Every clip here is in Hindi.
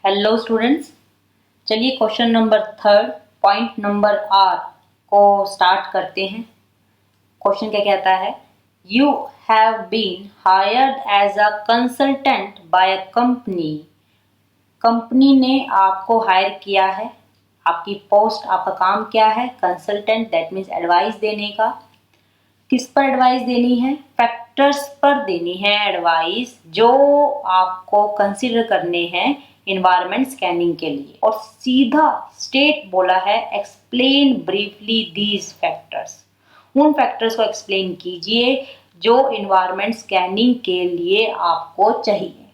हेलो स्टूडेंट्स, चलिए question number third point number R को स्टार्ट करते हैं। क्वेश्चन क्या कहता है? You have been hired as a consultant by a company. Company ने आपको हायर किया है। आपकी पोस्ट, आपका काम क्या है? कंसल्टेंट, दैट मीन्स एडवाइस देने का। किस पर एडवाइस देनी है? फैक्टर्स पर देनी है एडवाइस जो आपको कंसीडर करने हैं इन्वायरमेंट स्कैनिंग के लिए। और सीधा स्टेट बोला है, एक्सप्लेन ब्रीफली दीज फैक्टर्स। उन फैक्टर्स को एक्सप्लेन कीजिए जो इन्वायरमेंट स्कैनिंग के लिए आपको चाहिए।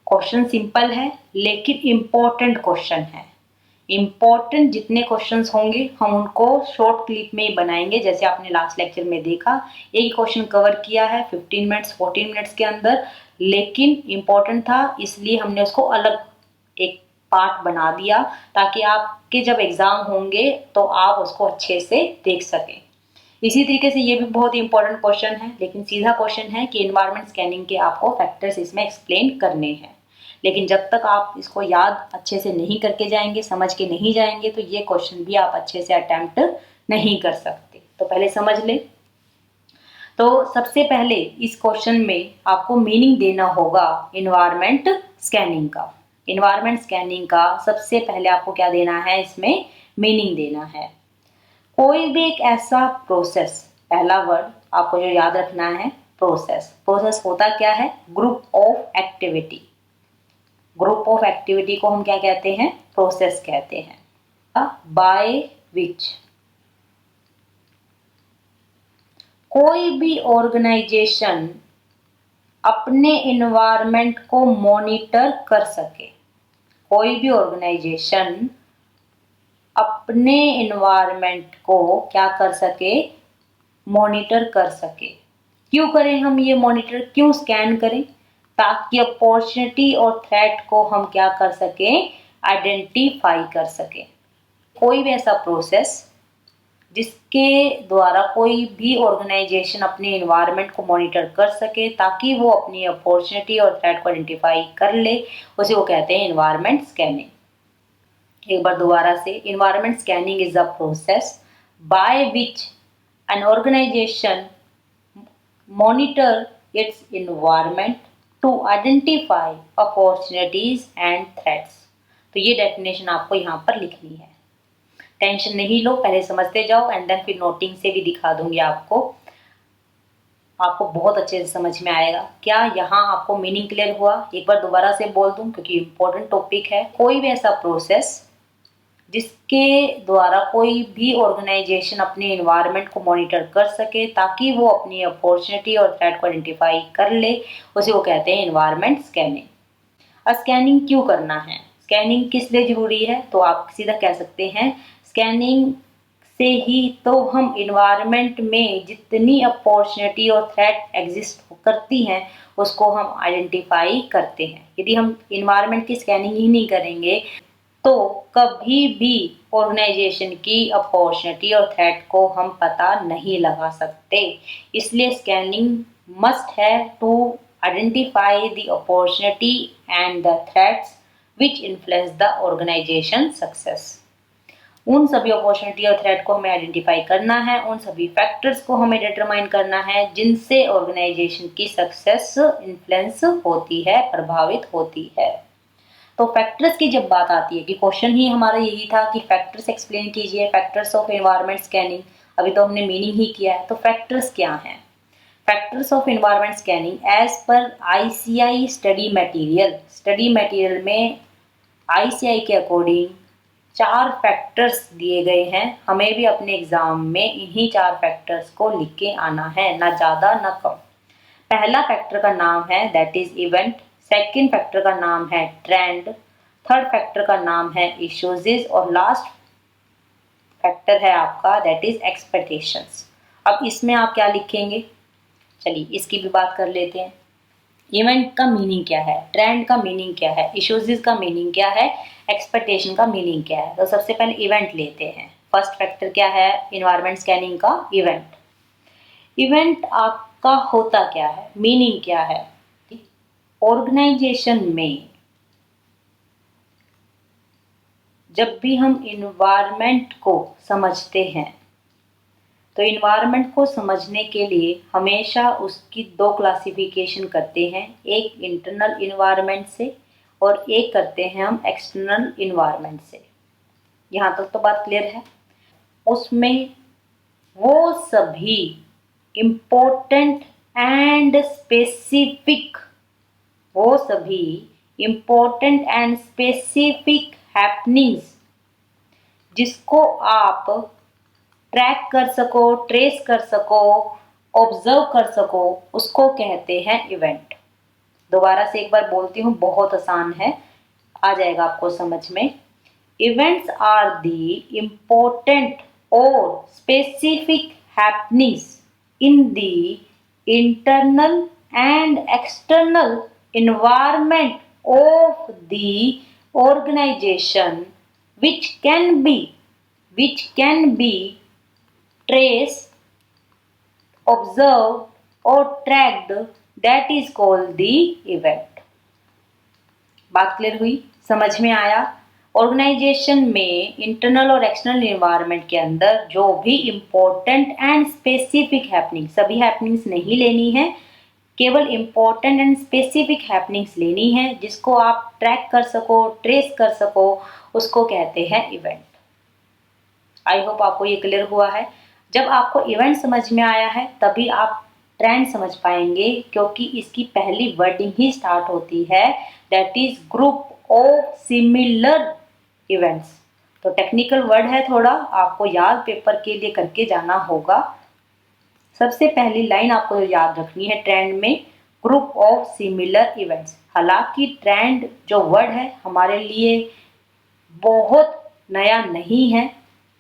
क्वेश्चन सिंपल है लेकिन इम्पोर्टेंट क्वेश्चन है। इम्पोर्टेंट जितने क्वेश्चंस होंगे हम उनको शॉर्ट क्लिप में ही बनाएंगे। जैसे आपने लास्ट लेक्चर में देखा, एक क्वेश्चन कवर किया है 15 मिनट्स 14 मिनट्स के अंदर, लेकिन इम्पोर्टेंट था इसलिए हमने उसको अलग एक पार्ट बना दिया ताकि आपके जब एग्जाम होंगे तो आप उसको अच्छे से देख सकें। इसी तरीके से ये भी बहुत ही इंपॉर्टेंट क्वेश्चन है, लेकिन सीधा क्वेश्चन है कि इन्वायरमेंट स्कैनिंग के आपको फैक्टर्स इसमें एक्सप्लेन करने हैं। लेकिन जब तक आप इसको याद अच्छे से नहीं करके जाएंगे, समझ के नहीं जाएंगे, तो ये क्वेश्चन भी आप अच्छे से अटेम्प्ट नहीं कर सकते। तो पहले समझ लें। तो सबसे पहले इस क्वेश्चन में आपको मीनिंग देना होगा इन्वायरमेंट स्कैनिंग का। इन्वायरमेंट स्कैनिंग का सबसे पहले आपको क्या देना है? इसमें मीनिंग देना है। कोई भी एक ऐसा प्रोसेस, पहला वर्ड आपको जो याद रखना है, प्रोसेस। प्रोसेस होता क्या है? Group of activity. Group of activity को हम क्या कहते हैं? प्रोसेस कहते हैं। बाय विच कोई भी ऑर्गेनाइजेशन अपने इन्वायरमेंट को मॉनिटर कर सके। कोई भी ऑर्गेनाइजेशन अपने इन्वायरमेंट को क्या कर सके? मॉनिटर कर सके। क्यों करें हम ये मॉनिटर? क्यों स्कैन करें? ताकि अपॉर्चुनिटी और थ्रेट को हम क्या कर सकें? आइडेंटिफाई कर सकें। कोई भी ऐसा प्रोसेस जिसके द्वारा कोई भी ऑर्गेनाइजेशन अपने इन्वायरमेंट को मॉनिटर कर सके ताकि वो अपनी अपॉर्चुनिटी और थ्रेट को आइडेंटिफाई कर ले, उसे वो कहते हैं इन्वायरमेंट स्कैनिंग। एक बार दोबारा से, environment scanning is a process by which an organization monitor its environment to identify opportunities and threats। तो ये डेफिनेशन आपको यहाँ पर लिखनी है। टेंशन नहीं लो, पहले समझते जाओ एंड देन फिर नोटिंग से भी दिखा दूंगी आपको बहुत अच्छे से समझ में आएगा। क्या यहाँ आपको मीनिंग क्लियर हुआ? एक बार दोबारा से बोल दूं क्योंकि इंपॉर्टेंट टॉपिक है। कोई भी ऐसा प्रोसेस जिसके द्वारा कोई भी ऑर्गेनाइजेशन अपने इन्वायरमेंट को मॉनिटर कर सके ताकि वो अपनी अपॉर्चुनिटी और थ्रेट को आइडेंटिफाई कर ले, उसे वो कहते हैं इन्वायरमेंट स्कैनिंग। अब स्कैनिंग क्यों करना है? स्कैनिंग किस लिए जरूरी है? तो आप सीधा कह सकते हैं स्कैनिंग से ही तो हम इन्वायरमेंट में जितनी अपॉर्चुनिटी और थ्रेट एग्जिस्ट करती हैं उसको हम आइडेंटिफाई करते हैं। यदि हम इन्वायरमेंट की स्कैनिंग ही नहीं करेंगे तो कभी भी ऑर्गेनाइजेशन की अपॉर्चुनिटी और थ्रेट को हम पता नहीं लगा सकते। इसलिए स्कैनिंग मस्ट है to identify the opportunity and the threats which influence the organisation success. उन सभी अपॉर्चुनिटी और थ्रेट को हमें आइडेंटिफाई करना है, उन सभी फैक्टर्स को हमें डिटरमाइन करना है जिनसे ऑर्गेनाइजेशन की सक्सेस इन्फ्लुएंस होती है, प्रभावित होती है। तो फैक्टर्स की जब बात आती है कि क्वेश्चन ही हमारा यही था कि फैक्टर्स एक्सप्लेन कीजिए, फैक्टर्स ऑफ एनवायरनमेंट स्कैनिंग। अभी तो हमने मीनिंग ही किया है, तो फैक्टर्स क्या हैं? Factors of environment scanning as पर आईसीआई स्टडी मटेरियल में आईसीआई के अकॉर्डिंग 4 फैक्टर्स दिए गए हैं। हमें भी अपने एग्जाम में इन्हीं 4 फैक्टर्स को लिख के आना है, ना ज़्यादा ना कम। पहला फैक्टर का नाम है that is event, second factor का नाम है ट्रेंड, थर्ड फैक्टर का नाम है इश्यूज और लास्ट फैक्टर है आपका दैट इज एक्सपेक्टेशंस। अब इसमें आप क्या लिखेंगे? चलिए इसकी भी बात कर लेते हैं। इवेंट का मीनिंग क्या है? ट्रेंड का मीनिंग क्या है? इश्यूज का मीनिंग क्या है? एक्सपेक्टेशन का मीनिंग क्या है? तो सबसे पहले इवेंट लेते हैं। फर्स्ट फैक्टर क्या है इन्वायरमेंट स्कैनिंग का? इवेंट। इवेंट आपका होता क्या है? मीनिंग क्या है? ऑर्गेनाइजेशन में जब भी हम इन्वायरमेंट को समझते हैं तो इन्वायरमेंट को समझने के लिए हमेशा उसकी दो क्लासिफिकेशन करते हैं, एक इंटरनल इन्वायरमेंट से और एक करते हैं हम एक्सटर्नल इन्वायरमेंट से। यहाँ तक तो बात क्लियर है। उसमें वो सभी इम्पोर्टेंट एंड स्पेसिफिक हैपनिंग्स जिसको आप ट्रैक कर सको, ट्रेस कर सको, ऑब्जर्व कर सको, उसको कहते हैं इवेंट। दोबारा से एक बार बोलती हूँ, बहुत आसान है, आ जाएगा आपको समझ में। इवेंट्स आर द इम्पोर्टेंट और specific happenings in the internal and external environment of the organization which can be traced, observed or tracked, that is called the event। बात क्लियर हुई, समझ में आया? ऑर्गेनाइजेशन में इंटरनल और एक्सटर्नल इन्वायरमेंट के अंदर जो भी इम्पोर्टेंट एंड स्पेसिफिक हैपनिंग, सभी हैपनिंग्स नहीं लेनी है, केवल इम्पोर्टेंट एंड स्पेसिफिक हैपनिंग्स लेनी है जिसको आप ट्रैक कर सको, ट्रेस कर सको, उसको कहते हैं इवेंट। आई होप आपको ये क्लियर हुआ है। जब आपको इवेंट समझ में आया है तभी आप ट्रेंड समझ पाएंगे, क्योंकि इसकी पहली वर्डिंग ही स्टार्ट होती है, that is group of similar events. तो टेक्निकल वर्ड है थोड़ा, आपको याद पेपर के लिए करके जाना होगा। सबसे पहली लाइन आपको याद रखनी है ट्रेंड में, ग्रुप ऑफ सिमिलर इवेंट्स। हालांकि ट्रेंड जो वर्ड है हमारे लिए बहुत नया नहीं है,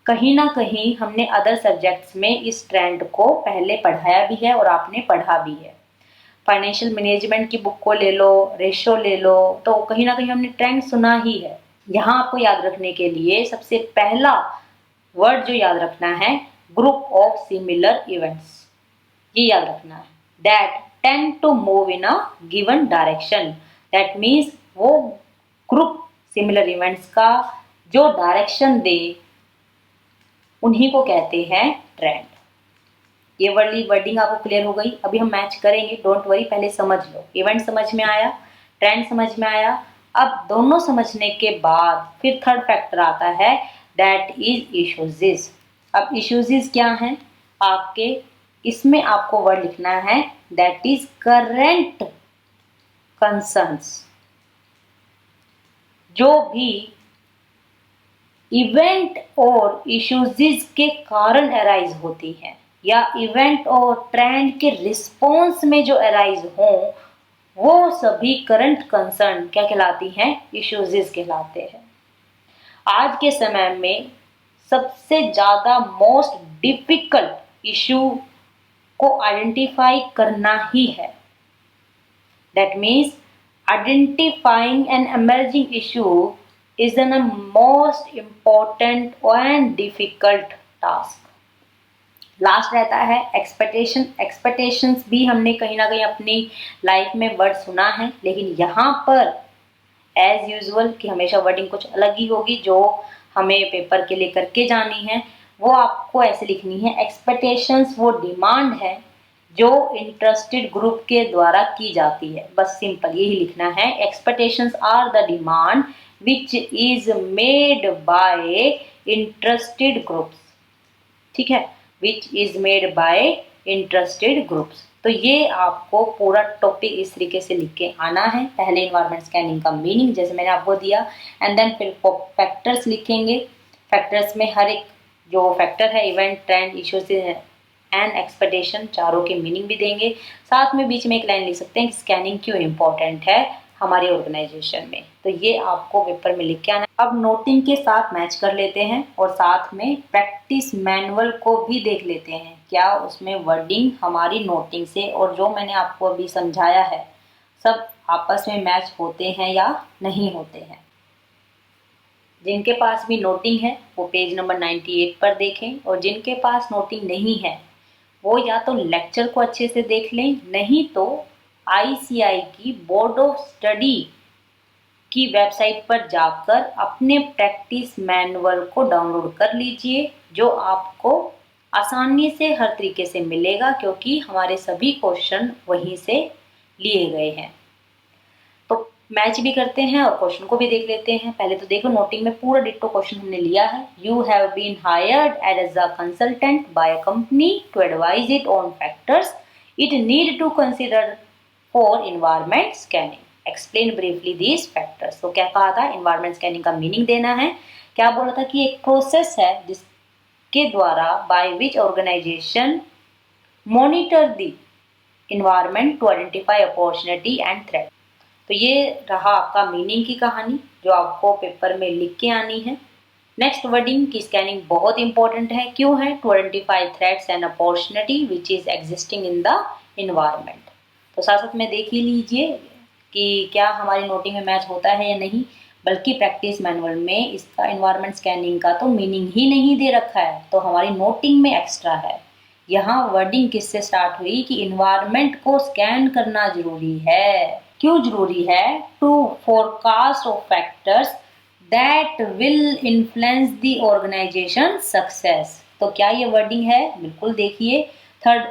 कहीं ना कहीं हमने अदर सब्जेक्ट्स में इस ट्रेंड को पहले पढ़ाया भी है और आपने पढ़ा भी है। फाइनेंशियल मैनेजमेंट की बुक को ले लो, रेशो ले लो, तो कहीं ना कहीं हमने ट्रेंड सुना ही है। यहाँ आपको याद रखने के लिए सबसे पहला वर्ड जो याद रखना है, ग्रुप ऑफ सिमिलर इवेंट्स, ये याद रखना है। That tend to move in a given direction, that means वो ग्रुप सिमिलर इवेंट्स का जो डायरेक्शन दे उन्हीं को कहते हैं ट्रेंड। ये वर्डिंग आपको क्लियर हो गई। अभी हम मैच करेंगे, डोंट वरी, पहले समझ लो। इवेंट समझ में आया, ट्रेंड समझ में आया। अब दोनों समझने के बाद फिर थर्ड फैक्टर आता है, दैट इज इश्यूज। अब इश्यूज क्या हैं आपके, इसमें आपको वर्ड लिखना है, दैट इज करेंट कंसर्न्स। जो भी इवेंट और इश्यूज के कारण अराइज होती हैं या इवेंट और ट्रेंड के रिस्पॉन्स में जो अराइज हो, वो सभी करंट कंसर्न क्या कहलाती हैं, इश्यूज कहलाते हैं। आज के समय में सबसे ज्यादा मोस्ट डिफिकल्ट इश्यू को आइडेंटिफाई करना ही है। That means identifying N emerging issue is the most important and difficult task। Last रहता है एक्सपेक्टेशन। एक्सपेक्टेशंस भी हमने कहीं ना कहीं अपनी लाइफ में वर्ड सुना है, लेकिन यहाँ पर एज यूजुअल कि हमेशा वर्डिंग कुछ अलग ही होगी जो हमें पेपर के लिए करके जानी है। वो आपको ऐसे लिखनी है, एक्सपेक्टेशंस वो डिमांड है जो इंटरेस्टेड ग्रुप के द्वारा की जाती है। बस सिंपल यही लिखना है, expectations are the demand which is made by interested groups। ठीक है, which is made by interested groups। तो ये आपको पूरा टॉपिक इस तरीके से लिख के आना है। पहले इन्वायरमेंट स्कैनिंग का मीनिंग जैसे मैंने आपको दिया, एंड देन फिर फैक्टर्स लिखेंगे। फैक्टर्स में हर एक जो फैक्टर है, event, trend, issues and expectation, चारों के मीनिंग भी देंगे। साथ में बीच में एक लाइन लिख सकते हैं कि स्कैनिंग क्यों इम्पोर्टेंट है हमारे ऑर्गेनाइजेशन में। तो ये आपको पेपर में लिख के आना है। अब नोटिंग के साथ मैच कर लेते हैं और साथ में प्रैक्टिस मैनुअल को भी देख लेते हैं, क्या उसमें वर्डिंग हमारी नोटिंग से और जो मैंने आपको अभी समझाया है सब आपस में मैच होते हैं या नहीं होते हैं। जिनके पास भी नोटिंग है वो पेज नंबर 98 पर देखें, और जिनके पास नोटिंग नहीं है वो या तो लेक्चर को अच्छे से देख लें, नहीं तो ICI की बोर्ड ऑफ स्टडी की वेबसाइट पर जाकर अपने प्रैक्टिस मैनुअल को डाउनलोड कर लीजिए, जो आपको आसानी से हर तरीके से मिलेगा, क्योंकि हमारे सभी क्वेश्चन वहीं से लिए गए हैं। तो मैच भी करते हैं और क्वेश्चन को भी देख लेते हैं। पहले तो देखो, नोटिंग में पूरा डिट्टो क्वेश्चन हमने लिया है। You have been hired as a consultant by a company to advise it on factors it need to consider for environment scanning, explain briefly these factors. तो क्या कहा था, एनवायरनमेंट स्कैनिंग का मीनिंग देना है। क्या बोला था कि एक प्रोसेस है जिसके द्वारा by which organisation monitor the environment to identify opportunity and threat. तो ये रहा आपका मीनिंग की कहानी, जो आपको पेपर में लिख के आनी है। नेक्स्ट वर्डिंग की स्कैनिंग बहुत इंपॉर्टेंट है। क्यों है? To identify threats and opportunity which is existing in the environment. तो साथ साथ में देख ही लीजिए कि क्या हमारी नोटिंग में मैच होता है या नहीं, बल्कि प्रैक्टिस मैनुअल में इसका एनवायरनमेंट स्कैनिंग का तो मीनिंग ही नहीं दे रखा है, तो हमारी नोटिंग में एक्स्ट्रा है। यहाँ वर्डिंग किससे स्टार्ट हुई कि एनवायरनमेंट को स्कैन करना जरूरी है। क्यों जरूरी है? To forecast of factors that will influence the organisation success. तो क्या ये वर्डिंग है? बिल्कुल देखिए, थर्ड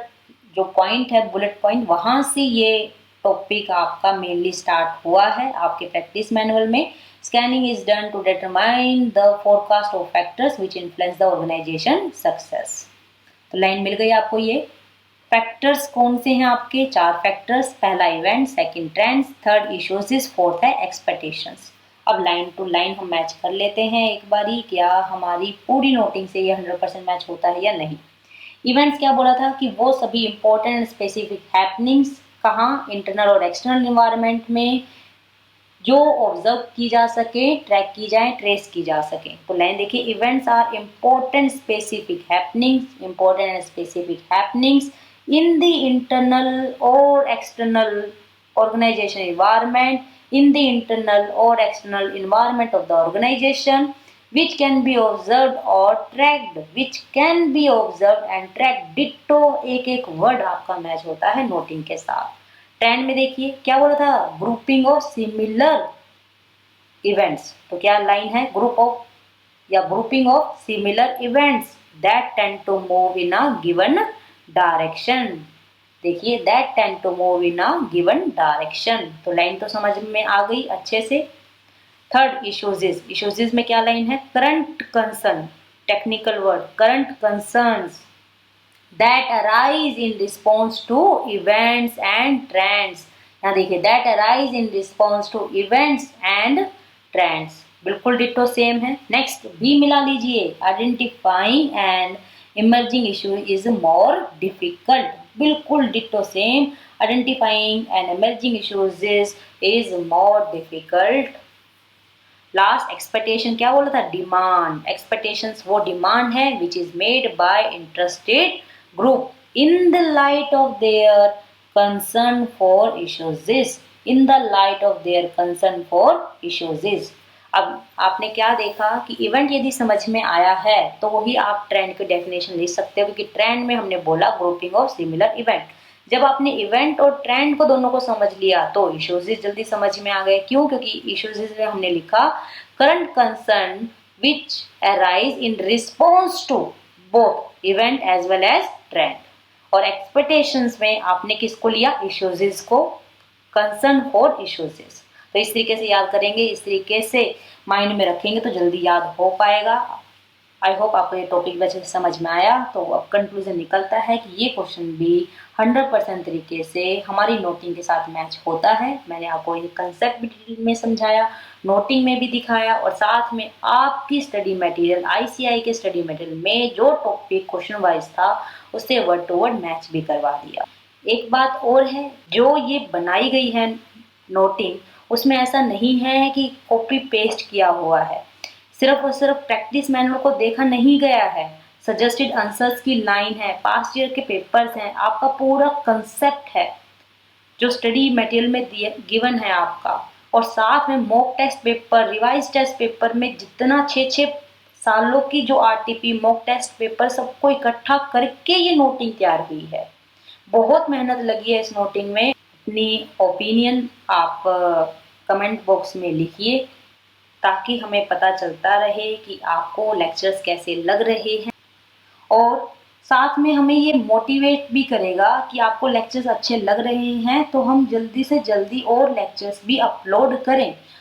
जो पॉइंट है, बुलेट पॉइंट, वहां से ये टॉपिक आपका मेनली स्टार्ट हुआ है आपके प्रैक्टिस मैनुअल में। Scanning is done to determine the forecast of factors which influence the organisation success. तो लाइन मिल गई आपको। ये फैक्टर्स कौन से हैं आपके? 4 फैक्टर्स। पहला event, second trends, third issues, fourth है एक्सपेक्टेशंस। अब लाइन टू लाइन हम मैच कर लेते हैं एक बारी, क्या हमारी पूरी नोटिंग से ये 100% मैच होता है या नहीं। इवेंट्स क्या बोला था कि वो सभी इंपॉर्टेंट एंड स्पेसिफिक हैपनिंग्स, कहाँ? इंटरनल और एक्सटर्नल इन्वायरमेंट में, जो ऑब्जर्व की जा सके, ट्रैक की जाए, ट्रेस की जा सके। तो लाइन देखिए, events are important specific happenings, important and specific happenings in the internal or external organization environment, in the internal or external environment of the organization, which can be observed or tracked, which can be observed and tracked। Ditto एक एक वर्ड आपका मैच होता है नोटिंग के साथ। ट्रेंड में देखिए क्या बोला था, ग्रुपिंग ऑफ सिमिलर इवेंट्स। तो क्या लाइन है, ग्रुप ऑफ या grouping of similar events that tend to move in a given direction. देखिए, that tend to move in a given direction. तो लाइन तो समझ में आ गई अच्छे से। थर्ड इश्यूज, इश्यूज में क्या लाइन है, current concern, technical word, current concerns that arise in response to events and trends. यहाँ देखिए, that arise in response to events and trends, बिल्कुल डिट्टो सेम है। नेक्स्ट भी मिला लीजिए, identifying and emerging issue is more difficult, बिल्कुल ditto same. Identifying and emerging issues is more difficult. Last expectation क्या बोला था, डिमांड। एक्सपेक्टेशंस वो डिमांड है which is made by interested group in the light of their concern for issues, in the light of their concern for issues. अब आपने क्या देखा कि इवेंट यदि समझ में आया है तो वही आप ट्रेंड की डेफिनेशन लिख सकते हो, क्योंकि ट्रेंड में हमने बोला ग्रुपिंग ऑफ सिमिलर इवेंट। जब आपने इवेंट और ट्रेंड को दोनों को समझ लिया तो इश्यूज जल्दी समझ में आ गए। क्यों? क्योंकि इश्यूज में हमने लिखा current concern which arise in response to both event as well as trend. और एक्सपेक्टेशंस में आपने किसको लिया, इश्यूज को, कंसर्न फॉर इश्यूज। तो इस तरीके से याद करेंगे, इस तरीके से माइंड में रखेंगे तो जल्दी याद हो पाएगा। आई होप आपको ये टॉपिक वैसे समझ में आया। तो अब कंक्लूजन निकलता है कि ये क्वेश्चन भी 100% तरीके से हमारी नोटिंग के साथ मैच होता है। मैंने आपको ये कंसेप्ट भी डिटेल में समझाया, नोटिंग में भी दिखाया, और साथ में आपकी स्टडी मटेरियल, आईसीआई के स्टडी मटेरियल में जो टॉपिक क्वेश्चन वाइज था उससे वर्ड टू वर्ड मैच भी करवा दिया। एक बात और है, जो ये बनाई गई है नोटिंग, उसमें ऐसा नहीं है कि कॉपी पेस्ट किया हुआ है, सिर्फ और सिर्फ प्रैक्टिस मैनुअल को देखा नहीं गया है। सजेस्टेड आंसर्स की लाइन है, पास्ट ईयर के पेपर्स हैं, आपका पूरा कंसेप्ट है जो स्टडी मटेरियल में गिवन है आपका, और साथ में mock test paper, revise test paper में जितना 6-6 सालों की जो आरटीपी मॉक टेस्ट पेपर सबको इकट्ठा करके ये नोटिंग तैयार हुई है। बहुत मेहनत लगी है इस नोटिंग में। अपनी ओपिनियन आप कमेंट बॉक्स में लिखिए, ताकि हमें पता चलता रहे कि आपको लेक्चर्स कैसे लग रहे हैं। और साथ में हमें ये मोटिवेट भी करेगा कि आपको लेक्चर्स अच्छे लग रहे हैं, तो हम जल्दी से जल्दी और लेक्चर्स भी अपलोड करें।